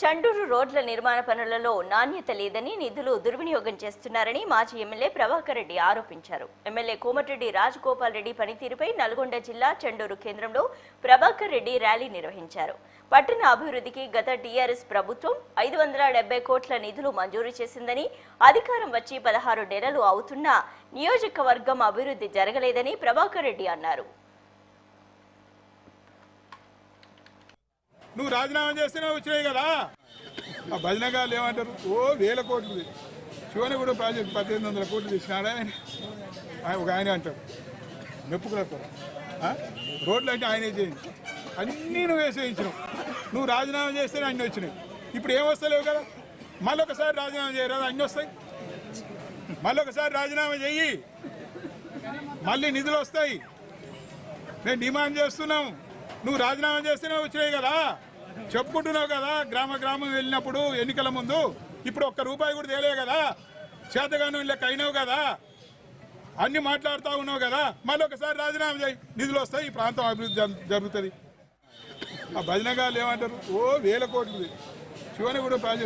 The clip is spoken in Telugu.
చండూరు రోడ్ల నిర్మాణ పనులలో నాణ్యత లేదని నిధులు దుర్వినియోగం చేస్తున్నారని మాజీ ఎమ్మెల్యే ప్రభాకర్ రెడ్డి ఆరోపించారు. ఎమ్మెల్యే కోమటిరెడ్డి రాజగోపాల్ రెడ్డి పనితీరుపై నల్గొండ జిల్లా చండూరు కేంద్రంలో ప్రభాకర్ రెడ్డి ర్యాలీ నిర్వహించారు. పట్టణ అభివృద్ధికి గత టీఆర్ఎస్ ప్రభుత్వం 570 కోట్ల నిధులు మంజూరు చేసిందని, అధికారం వచ్చి 16 నెలలు అవుతున్నా నియోజకవర్గం అభివృద్ధి జరగలేదని ప్రభాకర్ రెడ్డి అన్నారు. నువ్వు రాజీనామా చేస్తేనే వచ్చినాయి కదా. ఆ భజనగాళ్ళు ఏమంటారు, ఓ 1000 కోట్లు శివనగూడ ప్రాజెక్టు 1800 కోట్లు తెచ్చినాడా ఒక ఆయన అంటారు. మెప్పుకులతో రోడ్లు అంటే ఆయనే చేయించు, అన్నీ నువ్వు వేసేయించినావు. నువ్వు రాజీనామా చేస్తేనే అన్నీ వచ్చినాయి. ఇప్పుడు ఏం వస్తలేవు కదా, మళ్ళొకసారి రాజీనామా చేయరాదు, అన్నీ వస్తాయి. మళ్ళొకసారి రాజీనామా చెయ్యి, మళ్ళీ నిధులు వస్తాయి. నేను డిమాండ్ చేస్తున్నాం, నువ్వు రాజీనామా చేస్తేనే వచ్చినాయి కదా. చెప్పుకుంటున్నావు కదా, గ్రామ గ్రామం వెళ్ళినప్పుడు ఎన్నికల ముందు. ఇప్పుడు ₹1 కూడా తేలే కదా, చేతగాను లెక్క అయినావు కదా, అన్ని మాట్లాడుతూ ఉన్నావు కదా. మళ్ళీ ఒకసారి రాజీనామా చేయి, నిధులు వస్తాయి, ఈ ప్రాంతం అభివృద్ధి జరుగుతుంది. ఆ భజనగాళ్ళు ఏమంటారు, ఓ 1000 కోట్లు శివనగూడ ప్రాజెక్టు